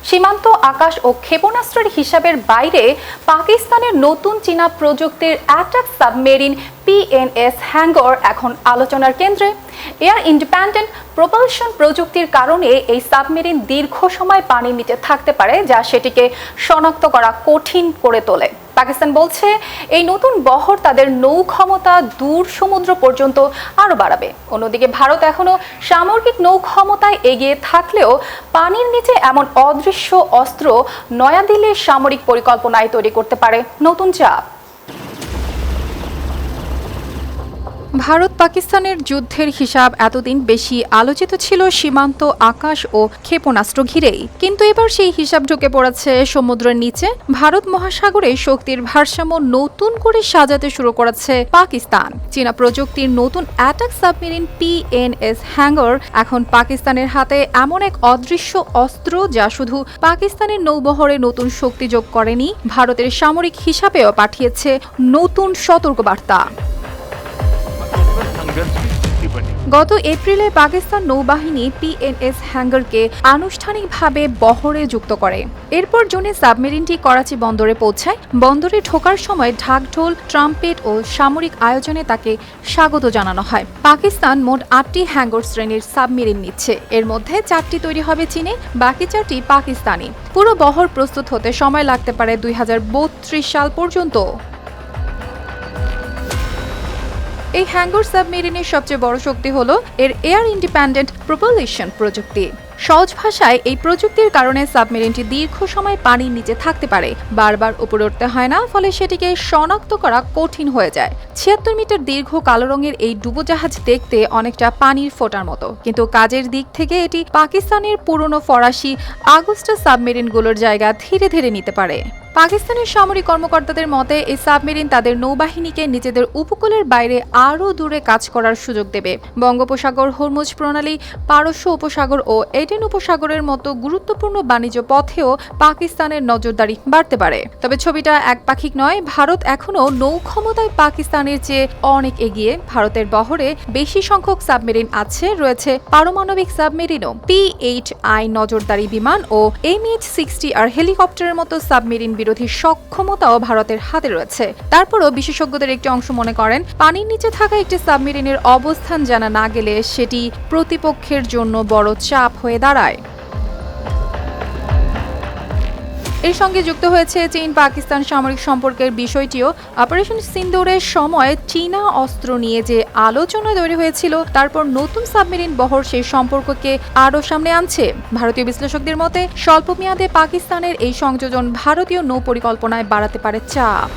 সীমান্ত, আকাশ ও ক্ষেপণাস্ত্রের হিসাবের বাইরে পাকিস্তানের নতুন চীনা প্রযুক্তির অ্যাটাক সাবমেরিন PNS হ্যাঙ্গর এখন আলোচনার কেন্দ্রে। এয়ার ইন্ডিপেন্ডেন্ট প্রপালশন প্রযুক্তির কারণে এই সাবমেরিন দীর্ঘ সময় পানির নিচে থাকতে পারে, যা সেটিকে শনাক্ত করা কঠিন করে তোলে। পাকিস্তান বলছে, এই নতুন বহর তাদের নৌ ক্ষমতা দূর সমুদ্র পর্যন্ত আরও বাড়াবে। অন্যদিকে ভারত এখনও সামরিক নৌ ক্ষমতায় এগিয়ে থাকলেও পানির নিচে এমন অদৃশ্য অস্ত্র নয়াদিল্লির সামরিক পরিকল্পনায় তৈরি করতে পারে নতুন চাপ। ভারত পাকিস্তানের যুদ্ধের হিসাব এতদিন বেশি আলোচিত ছিল সীমান্ত, আকাশ ও ক্ষেপণাস্ত্র ঘিরেই, কিন্তু এবার সেই হিসাব ঢুকে পড়েছে সমুদ্রের নিচে। ভারত মহাসাগরে শক্তির ভারসাম্য নতুন করে সাজাতে শুরু করেছে পাকিস্তান। চীনা প্রযুক্তির নতুন অ্যাটাক সাবমেরিন PNS হ্যাঙ্গার এখন পাকিস্তানের হাতে এমন এক অদৃশ্য অস্ত্র যা শুধু পাকিস্তানের নৌবহরে নতুন শক্তি যোগ করেনি, ভারতের সামরিক হিসাবেও পাঠিয়েছে নতুন সতর্কবার্তা। গত এপ্রিলে পাকিস্তান নৌবাহিনী PNS হ্যাঙ্গারকে আনুষ্ঠানিকভাবে বহরে যুক্ত করে। এরপর জুনে সাবমেরিনটি করাচি বন্দরে পৌঁছায়। বন্দরে ঢোকার সময় ঢাকঢোল, ট্রাম্পেট ও সামরিক আয়োজনে তাকে স্বাগত জানানো হয়। পাকিস্তান মোট 8টি হ্যাঙ্গার শ্রেণীর সাবমেরিন নিচ্ছে। এর মধ্যে 4টি তৈরি হবে চীনে, বাকি 4টি পাকিস্তানি। পুরো বহর প্রস্তুত হতে সময় লাগতে পারে 2032 সাল পর্যন্ত। এই হ্যাঙ্গার সাবমেরিনের সবচেয়ে বড় শক্তি হলো এর এয়ার ইন্ডিপেন্ডেন্ট প্রপালশন প্রযুক্তি। সহজ ভাষায় এই প্রযুক্তির কারণে সাবমেরিনটি দীর্ঘ সময় পানির নিচে থাকতে পারে, বারবার উপরে উঠতে হয় না, ফলে সেটিকে শনাক্ত করা কঠিন হয়ে যায়। 76 মিটার দীর্ঘ কালো রঙের এই ডুবোজাহাজ দেখতে অনেকটা পানির ফোঁটার মতো, কিন্তু কাজের দিক থেকে এটি পাকিস্তানের পুরনো ফরাসি আগস্টা সাবমেরিনগুলোর জায়গা ধীরে ধীরে নিতে পারে। পাকিস্তানের সামরিক কর্মকর্তাদের মতে এই সাবমেরিন তাদের নৌবাহিনীকে নিজেদের উপকূলের বাইরে আরও দূরে কাজ করার সুযোগ দেবে। বঙ্গোপসাগর, হরমুজ প্রণালী, পারস্য উপসাগর ও এডেন উপসাগরের মতো গুরুত্বপূর্ণ বাণিজ্য পথেও পাকিস্তানের নজরদারি বাড়তে পারে। তবে ছবিটা একপাক্ষিক নয়। ভারত এখনও নৌ ক্ষমতায় পাকিস্তানের চেয়ে অনেক এগিয়ে। ভারতের বহরে বেশি সংখ্যক সাবমেরিন আছে, রয়েছে পারমাণবিক সাবমেরিনও, P-8I নজরদারি বিমান ও MH-60R হেলিকপ্টারের মতো সাবমেরিন বিরোধী সক্ষমতাও ভারতের হাতে রয়েছে। তারপরও বিশেষজ্ঞদের একটি অংশ মনে করেন, পানির নিচে থাকা একটি সাবমেরিনের অবস্থান জানা না গেলে সেটি প্রতিপক্ষের জন্য বড় চাপ হয়ে দাঁড়ায়। এর সঙ্গে যুক্ত হয়েছে চীন পাকিস্তান সামরিক সম্পর্কের বিষয়টিও। অপারেশন সিন্দুরের সময় চীনা অস্ত্র নিয়ে যে আলোচনা তৈরি হয়েছিল, তারপর নতুন সাবমেরিন বহর সেই সম্পর্ককে আরও সামনে আনছে। ভারতীয় বিশ্লেষকদের মতে স্বল্প মেয়াদে পাকিস্তানের এই সংযোজন ভারতীয় নৌ পরিকল্পনায় বাড়াতে পারে চাপ।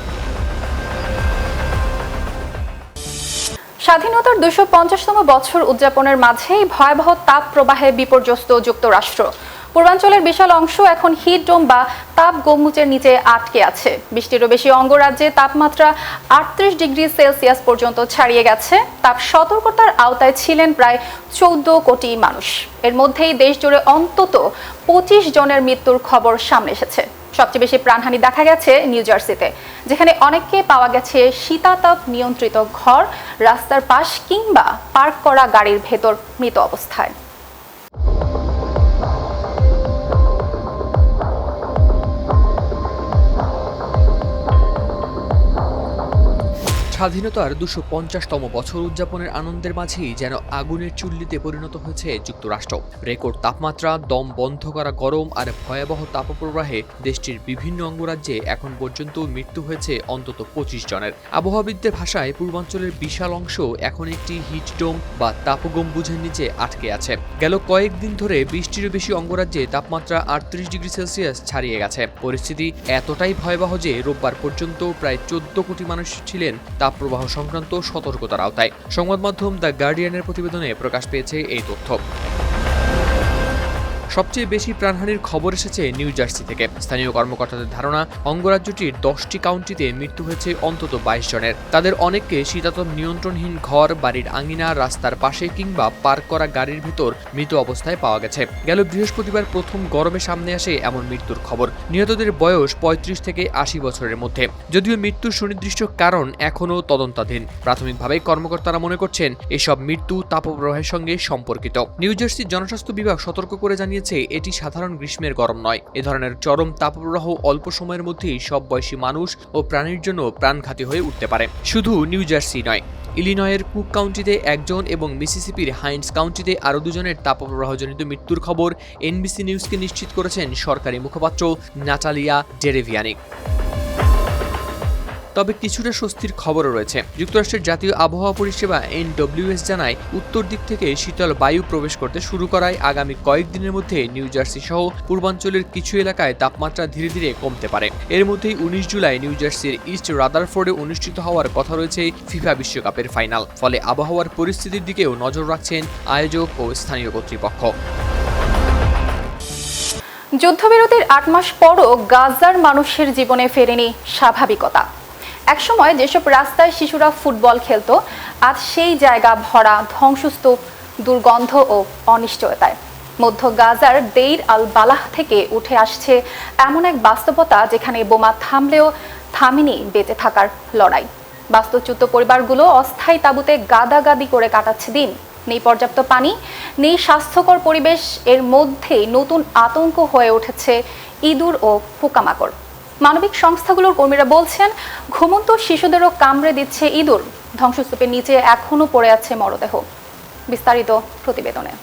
স্বাধীনতার 250তম বছর উদযাপনের মাঝেই ভয়াবহ তাপ প্রবাহে বিপর্যস্ত যুক্তরাষ্ট্র। পূর্বাঞ্চলের বিশাল অংশ এখন হিট ডোম বা তাপ গম্বুজের নিচে আটকে আছে। 20টিরও বেশি অঙ্গরাজ্যে তাপমাত্রা 38 ডিগ্রি সেলসিয়াস পর্যন্ত ছাড়িয়ে গেছে। তাপ সতর্কতার আওতায় ছিলেন প্রায় 14 কোটি মানুষ। এর মধ্যেই দেশ জুড়ে অন্তত 25 জনের মৃত্যুর খবর সামনে এসেছে। সবচেয়ে বেশি প্রাণহানি দেখা গেছে নিউ জার্সিতে, যেখানে অনেককে পাওয়া গেছে শীতাতপ নিয়ন্ত্রিত ঘর, রাস্তার পাশ কিংবা পার্ক করা গাড়ির ভেতর মৃত অবস্থায়। স্বাধীনতার 250তম বছর উদযাপনের আনন্দের মাঝেই যেন আগুনের চুল্লিতে পরিণত হয়েছে যুক্তরাষ্ট্র। রেকর্ড তাপমাত্রা, দম বন্ধ করা গরম আর ভয়াবহ তাপপ্রবাহে দেশটির বিভিন্ন অঙ্গরাজ্যে এখন পর্যন্ত মৃত্যু হয়েছে অন্তত 25 জনের। আবহাওয়াবিদদের ভাষায় পূর্বাঞ্চলের বিশাল অংশ এখন একটি হিটডোম বা তাপগম্বুজের নিচে আটকে আছে। গেল কয়েকদিন ধরে 20টিরও বেশি অঙ্গরাজ্যে তাপমাত্রা 38 ডিগ্রি সেলসিয়াস ছাড়িয়ে গেছে। পরিস্থিতি এতটাই ভয়াবহ যে রোববার পর্যন্ত প্রায় 14 কোটি মানুষ ছিলেন তাপপ্রবাহ সংক্রান্ত সতর্কতার আওতায়। সংবাদ মাধ্যম দ্য গার্ডিয়ানের প্রতিবেদনে প্রকাশ পেয়েছে এই তথ্য। সবচেয়ে বেশি প্রাণহানির খবর এসেছে নিউ জার্সি থেকে। স্থানীয় কর্মকর্তাদের ধারণা, অঙ্গরাজ্যটির 10টি কাউন্টিতে মৃত্যু হয়েছে অন্তত 22 জনের। তাদের অনেককে শীতাতপ নিয়ন্ত্রণহীন ঘর, বাড়ির আঙিনা, রাস্তার পাশে কিংবা পার্ক করা গাড়ির ভেতর মৃত অবস্থায় পাওয়া গেছে। গেল বৃহস্পতিবার প্রথম গরমে সামনে আসে এমন মৃত্যুর খবর। নিহতদের বয়স 35 থেকে 80 বছরের মধ্যে। যদিও মৃত্যুর সুনির্দিষ্ট কারণ এখনও তদন্তাধীন। প্রাথমিকভাবে কর্মকর্তারা মনে করছেন এসব মৃত্যু তাপপ্রবাহের সঙ্গে সম্পর্কিত। নিউ জার্সির জনস্বাস্থ্য বিভাগ সতর্ক করে জানিয়েছে এটি সাধারণ গ্রীষ্মের গরম নয়। এ ধরনের চরম তাপপ্রবাহ অল্প সময়ের মধ্যেই সব বয়সী মানুষ ও প্রাণীর জন্য প্রাণঘাতী হয়ে উঠতে পারে। শুধু নিউ জার্সি নয়, ইলিনয়ের কুক কাউন্টিতে একজন এবং মিসিসিপির হাইন্স কাউন্টিতে আরও 2 জনের তাপপ্রবাহজনিত মৃত্যুর খবর এনবিসি নিউজকে নিশ্চিত করেছেন সরকারি মুখপাত্র নাটালিয়া ডেরেভিয়ানিক। তবে কিছুটা স্বস্তির খবরও রয়েছে। যুক্তরাষ্ট্রের জাতীয় আবহাওয়া পরিষেবা NWS জানায়, উত্তর দিক থেকে শীতল বায়ু প্রবেশ করতে শুরু করায় আগামী কয়েকদিনের মধ্যে নিউ জার্সি সহ পূর্বাঞ্চলের কিছু এলাকায় তাপমাত্রা ধীরে ধীরে কমতে পারে। এর মধ্যেই 19 জুলাই নিউ জার্সির ইস্ট রাদারফোর্ডে অনুষ্ঠিত হওয়ার কথা রয়েছে ফিফা বিশ্বকাপের ফাইনাল। ফলে আবহাওয়ার পরিস্থিতির দিকেও নজর রাখছেন আয়োজক ও স্থানীয় কর্তৃপক্ষ। যুদ্ধবিরতির 8 মাস পরও গাজার মানুষের জীবনে ফেরেনি স্বাভাবিকতা। একসময় যেসব রাস্তায় শিশুরা ফুটবল খেলতো, আজ সেই জায়গা ভরা ধ্বংসস্তূপ, দুর্গন্ধ ও অনিশ্চয়তায়। মধ্য গাজার দেইর আল বালাহ থেকে উঠে আসছে এমন এক বাস্তবতা যেখানে বোমা থামলেও থামেনি বেঁচে থাকার লড়াই। বাস্তুচ্যুত পরিবারগুলো অস্থায়ী তাঁবুতে গাদাগাদি করে কাটাচ্ছে দিন। নেই পর্যাপ্ত পানি, নেই স্বাস্থ্যকর পরিবেশ, এর মধ্যেই নতুন আতঙ্ক হয়ে উঠেছে ইঁদুর ও পোকামাকড়। মানবিক সংস্থাগুলোর কর্মীরা বলছেন, ঘুমন্ত শিশুদেরও কামড়ে দিচ্ছে ইঁদুর। ধ্বংসস্তূপের নিচে এখনো পড়ে আছে মরদেহ। বিস্তারিত প্রতিবেদনে।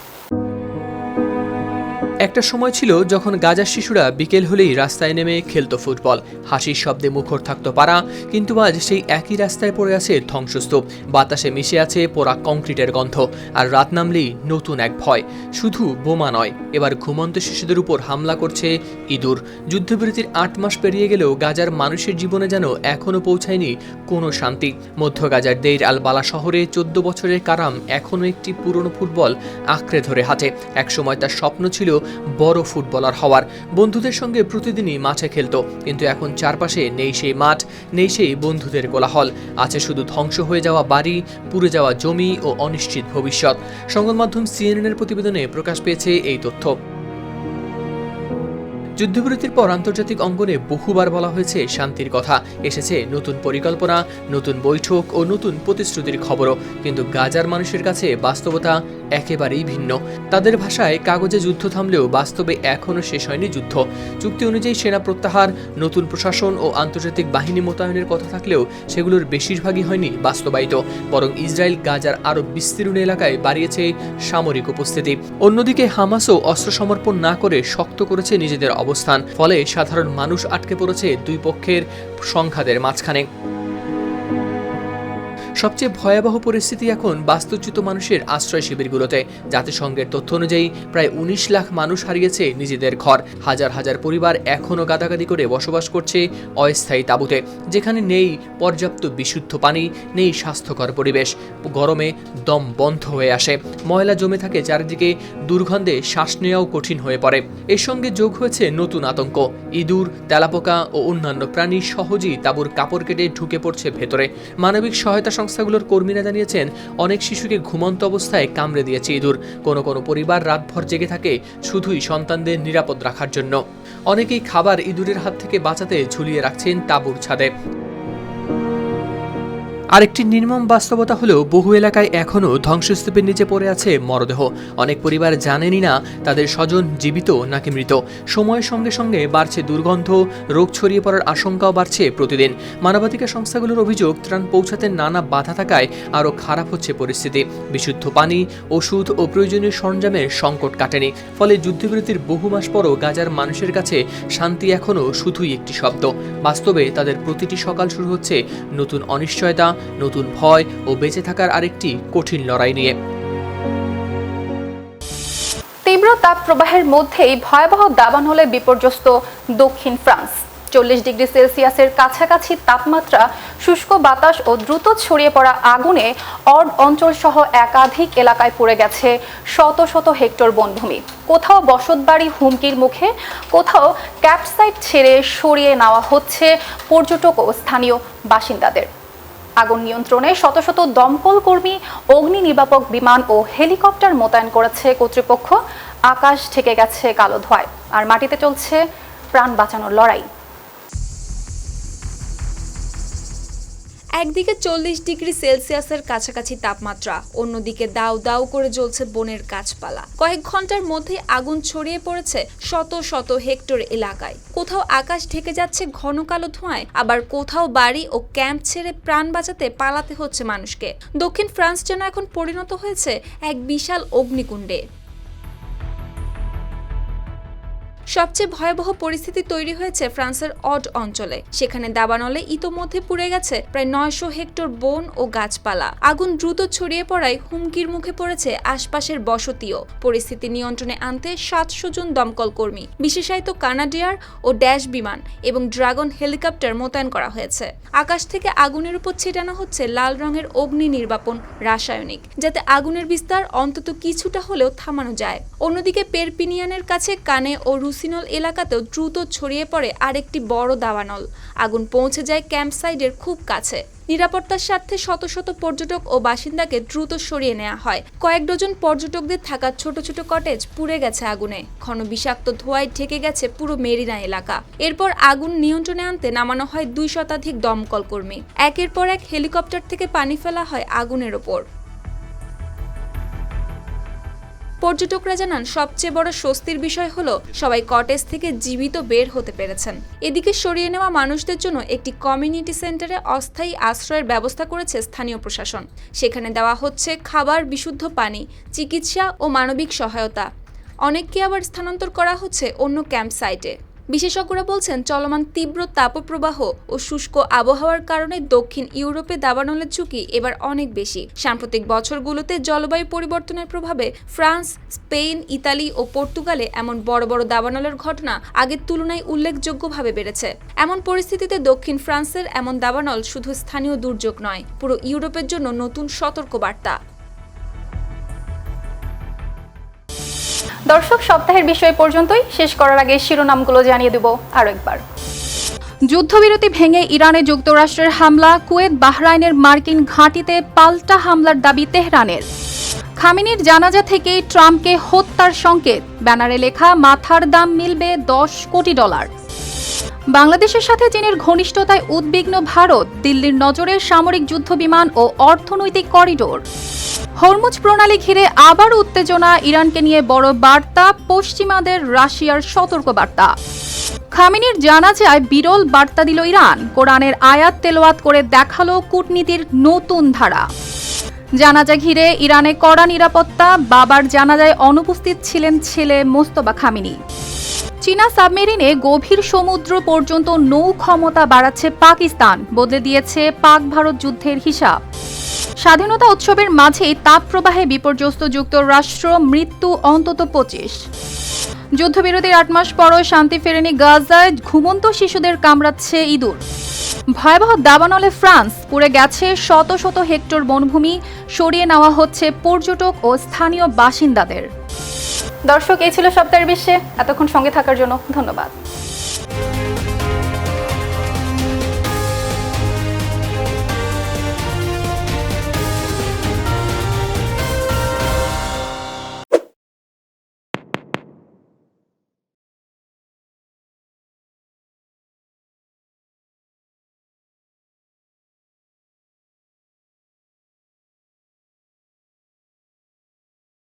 একটা সময় ছিল যখন গাজার শিশুরা বিকেল হলেই রাস্তায় নেমে খেলতো ফুটবল, হাসির শব্দে মুখর থাকতো পাড়া। কিন্তু আজ সেই একই রাস্তায় পড়ে আছে ধ্বংসস্তূপ, বাতাসে মিশে আছে পোড়া কংক্রিটের গন্ধ, আর রাত নামলেই নতুন এক ভয়। শুধু বোমা নয়, এবার ঘুমন্ত শিশুদের উপর হামলা করছে ইঁদুর। যুদ্ধবিরতির 8 মাস পেরিয়ে গেলেও গাজার মানুষের জীবনে যেন এখনও পৌঁছায়নি কোনো শান্তি। মধ্য গাজার দেইর আল বালা শহরে 14 বছরের কারাম এখনও একটি পুরনো ফুটবল আঁকড়ে ধরে হাতে। একসময় তার স্বপ্ন ছিল বড় ফুটবলার হওয়ার, বন্ধুদের সঙ্গে প্রতিদিনই মাঠে খেলতো। কিন্তু এখন চারপাশে নেই সেই মাঠ, নেই সেই বন্ধুদের কোলাহল, আছে শুধু ধ্বংস হয়ে যাওয়া বাড়ি, পুড়ে যাওয়া জমি ও অনিশ্চিত ভবিষ্যৎ। সংবাদ মাধ্যম CNN-এর প্রতিবেদনে প্রকাশ পেয়েছে এই তথ্য। যুদ্ধবিরতির পর আন্তর্জাতিক অঙ্গনে বহুবার বলা হয়েছে শান্তির কথা, এসেছে নতুন পরিকল্পনা, নতুন বৈঠক ও নতুন প্রতিশ্রুতির খবরও। কিন্তু গাজার মানুষের কাছে বাস্তবতা একেবারেই ভিন্ন। তাদের ভাষায়, কাগজে যুদ্ধ থামলেও বাস্তবে এখনও শেষ হয়নি যুদ্ধ। চুক্তি অনুযায়ী সেনা প্রত্যাহার, নতুন প্রশাসন ও আন্তর্জাতিক বাহিনী মোতায়েনের কথা থাকলেও সেগুলোর বেশিরভাগই হয়নি বাস্তবায়িত। বরং ইসরায়েল গাজার আরও বিস্তীর্ণ এলাকায় বাড়িয়েছে সামরিক উপস্থিতি। অন্যদিকে হামাসও অস্ত্র সমর্পণ না করে শক্ত করেছে নিজেদের অবস্থান। ফলে সাধারণ মানুষ আটকে পড়েছে দুই পক্ষের সংঘাতের মাঝখানে। সবচেয়ে ভয়াবহ পরিস্থিতি এখন বাস্তুচ্যুত মানুষের আশ্রয় শিবিরগুলোতে। জাতিসংঘের তথ্য অনুযায়ী প্রায় 19 লাখ মানুষ হারিয়েছে নিজেদের ঘর। হাজার হাজার পরিবার এখনও গাদাগাদি করে বসবাস করছে অস্থায়ী তাঁবুতে, যেখানে নেই পর্যাপ্ত বিশুদ্ধ পানি, নেই স্বাস্থ্যকর পরিবেশ। গরমে দম বন্ধ হয়ে আসে, ময়লা জমে থাকে চারিদিকে, দুর্গন্ধে শ্বাস নেওয়াও কঠিন হয়ে পড়ে। এর সঙ্গে যোগ হয়েছে নতুন আতঙ্ক। ইঁদুর, তেলাপোকা ও অন্যান্য প্রাণী সহজেই তাঁবুর কাপড় কেটে ঢুকে পড়ছে ভেতরে। মানবিক সহায়তা সংস্থাগুলোর কর্মীরা জানিয়েছেন, অনেক শিশুকে ঘুমন্ত অবস্থায় কামড়ে দিয়েছে ইঁদুর। কোনো কোনো পরিবার রাতভর জেগে থাকে শুধুই সন্তানদের নিরাপদ রাখার জন্য। অনেকেই খাবার ইঁদুরের হাত থেকে বাঁচাতে ঝুলিয়ে রাখছেন তাঁবুর ছাদে। আরেকটি নির্মম বাস্তবতা হলো, বহু এলাকায় এখনও ধ্বংসস্তূপের নিচে পড়ে আছে মরদেহ। অনেক পরিবার জানেনই না তাদের স্বজন জীবিত নাকি মৃত। সময়ের সঙ্গে সঙ্গে বাড়ছে দুর্গন্ধ, রোগ ছড়িয়ে পড়ার আশঙ্কাও বাড়ছে প্রতিদিন। মানবাধিকার সংস্থাগুলোর অভিযোগ, ত্রাণ পৌঁছাতে নানা বাধা থাকায় আরও খারাপ হচ্ছে পরিস্থিতি। বিশুদ্ধ পানি, ওষুধ ও প্রয়োজনীয় সরঞ্জামের সংকট কাটেনি। ফলে যুদ্ধবিরতির বহু মাস পরও গাজার মানুষের কাছে শান্তি এখনও শুধুই একটি শব্দ। বাস্তবে তাদের প্রতিটি সকাল শুরু হচ্ছে নতুন অনিশ্চয়তা, নতুন ভয় ও বেঁচে থাকার আরেকটি কঠিন লড়াই নিয়ে। তীব্র তাপ প্রবাহের মধ্যেই ভয়াবহ দাবানলে বিপর্যস্ত দক্ষিণ ফ্রান্স। 40 ডিগ্রি সেলসিয়াসের কাছাকাছি তাপমাত্রা, শুষ্ক বাতাস ও দ্রুত ছড়িয়ে পড়া আগুনে অর্ড অঞ্চল সহ একাধিক এলাকায় পড়ে গেছে শত শত হেক্টর বনভূমি। কোথাও বসতবাড়ি হুমকির মুখে, কোথাও ক্যাম্পসাইট ছেড়ে সরিয়ে নেওয়া হচ্ছে পর্যটক ও স্থানীয় বাসিন্দাদের। আগুন নিয়ন্ত্রণে শত শত দমকল কর্মী, অগ্নি নির্বাপক বিমান ও হেলিকপ্টার মোতায়েন করেছে কর্তৃপক্ষ। আকাশ ঢেকে গেছে কালো ধোঁয়ায়, আর মাটিতে চলছে প্রাণ বাঁচানোর লড়াই। একদিকে 40 ডিগ্রি সেলসিয়াসের কাছাকাছি তাপমাত্রা, অন্যদিকে দাউ দাউ করে জ্বলছে বনের গাছপালা। কয়েক ঘন্টার মধ্যে আগুন ছড়িয়ে পড়েছে শত শত হেক্টর এলাকায়। কোথাও আকাশ ঢেকে যাচ্ছে ঘন কালো ধোঁয়ায়, আবার কোথাও বাড়ি ও ক্যাম্প ছেড়ে প্রাণ বাঁচাতে পালাতে হচ্ছে মানুষকে। দক্ষিণ ফ্রান্স যেন এখন পরিণত হয়েছে এক বিশাল অগ্নিকুণ্ডে। সবচেয়ে ভয়াবহ পরিস্থিতি তৈরি হয়েছে ফ্রান্সের অড অঞ্চলে। সেখানে দাবানলে ইতোমধ্যে পুড়ে গেছে প্রায় 900 হেক্টর বন ও গাছপালা। আগুন দ্রুত ছড়িয়ে পড়ায় হুমকির মুখে পড়েছে আশপাশের বসতিও। পরিস্থিতি নিয়ন্ত্রণে আনতে 700 জন দমকল কর্মী, বিশেষায়িত কানাডিয়ার ও ড্যাশ বিমান এবং ড্রাগন হেলিকপ্টার মোতায়েন করা হয়েছে। আকাশ থেকে আগুনের উপর ছিটানো হচ্ছে লাল রঙের অগ্নি নির্বাপন রাসায়নিক, যাতে আগুনের বিস্তার অন্তত কিছুটা হলেও থামানো যায়। অন্যদিকে পেরপিনিয়ানের কাছে কানে ও রুসিনল এলাকাতেও দ্রুত ছড়িয়ে পড়ে আরেকটি বড় দাবানল। আগুন পৌঁছে যায় ক্যাম্পসাইটের খুব কাছে। নিরাপত্তার স্বার্থে শত শত পর্যটক ও বাসিন্দাকে দ্রুত সরিয়ে নেওয়া হয়। কয়েক ডজন পর্যটকদের থাকা ছোট ছোট কটেজ পুড়ে গেছে আগুনে। ঘন বিষাক্ত ধোঁয়ায় ঢেকে গেছে পুরো মেরিনা এলাকা। এরপর আগুন নিয়ন্ত্রণে আনতে নামানো হয় 2 শতাধিক দমকল কর্মী। একের পর এক হেলিকপ্টার থেকে পানি ফেলা হয় আগুনের ওপর। পর্যটকরা জানান, সবচেয়ে বড় স্বস্তির বিষয় হলো সবাই কটেজ থেকে জীবিত বের হতে পেরেছেন। এদিকে সরিয়ে নেওয়া মানুষদের জন্য একটি কমিউনিটি সেন্টারে অস্থায়ী আশ্রয়ের ব্যবস্থা করেছে স্থানীয় প্রশাসন। সেখানে দেওয়া হচ্ছে খাবার, বিশুদ্ধ পানি, চিকিৎসা ও মানবিক সহায়তা। অনেককে আবার স্থানান্তর করা হচ্ছে অন্য ক্যাম্প সাইটে। বিশেষজ্ঞরা বলছেন, চলমান তীব্র তাপপ্রবাহ ও শুষ্ক আবহাওয়ার কারণে দক্ষিণ ইউরোপে দাবানলের ঝুঁকি এবার অনেক বেশি। সাম্প্রতিক বছরগুলোতে জলবায়ু পরিবর্তনের প্রভাবে ফ্রান্স, স্পেন, ইতালি ও পর্তুগালে এমন বড় বড় দাবানলের ঘটনা আগের তুলনায় উল্লেখযোগ্যভাবে বেড়েছে। এমন পরিস্থিতিতে দক্ষিণ ফ্রান্সের এমন দাবানল শুধু স্থানীয় দুর্যোগ নয়, পুরো ইউরোপের জন্য নতুন সতর্কবার্তা। দর্শক, সপ্তাহের বিষয় পর্যন্তই। শেষ করার আগে শিরোনামগুলো জানিয়ে দেব আরো একবার। যুদ্ধবিরতি ভেঙে ইরানে যুক্তরাষ্ট্রের হামলা, কুয়েত বাহরাইনের মার্কিন ঘাঁটিতে পাল্টা হামলার দাবি তেহরানের। খামেনির জানাজা থেকেই ট্রাম্পকে হত্যার সংকেত, ব্যানারে লেখা মাথার দাম মিলবে $10 কোটি। বাংলাদেশের সাথে চীনের ঘনিষ্ঠতায় উদ্বিগ্ন ভারত, দিল্লির নজরে সামরিক যুদ্ধবিমান ও অর্থনৈতিক করিডোর। হরমুজ প্রণালী ঘিরে আবার উত্তেজনা, ইরানকে নিয়ে বড় বার্তা, পশ্চিমাদের রাশিয়ার সতর্কবার্তা। খামেনির জানাজায় বিরল বার্তা দিল ইরান, কোরআনের আয়াত তেলাওয়াত করে দেখালো কূটনীতির নতুন ধারা। জানাজা ঘিরে ইরানে কড়া নিরাপত্তা, বাবার জানাজায় অনুপস্থিত ছিলেন ছেলে মোস্তফা খামেনি। চীনা সাবমেরিনে গভীর সমুদ্র পর্যন্ত নৌ ক্ষমতা বাড়াচ্ছে পাকিস্তান, বদলে দিয়েছে পাক ভারত যুদ্ধের হিসাব। স্বাধীনতা উৎসবের মাঝেই তাপপ্রবাহে বিপর্যস্ত যুক্তরাষ্ট্র, মৃত্যু অন্তত 25। যুদ্ধবিরতির 8 মাস পরও শান্তি ফেরেনি গাজায়, ঘুমন্ত শিশুদের কামড়াচ্ছে ইঁদুর। ভয়াবহ দাবানলে ফ্রান্স, পুড়ে গেছে শত শত হেক্টর বনভূমি, সরিয়ে নেওয়া হচ্ছে পর্যটক ও স্থানীয় বাসিন্দাদের। দর্শক, এই ছিল সপ্তাহের বিশ্বে। এতক্ষণ সঙ্গে থাকার জন্য ধন্যবাদ।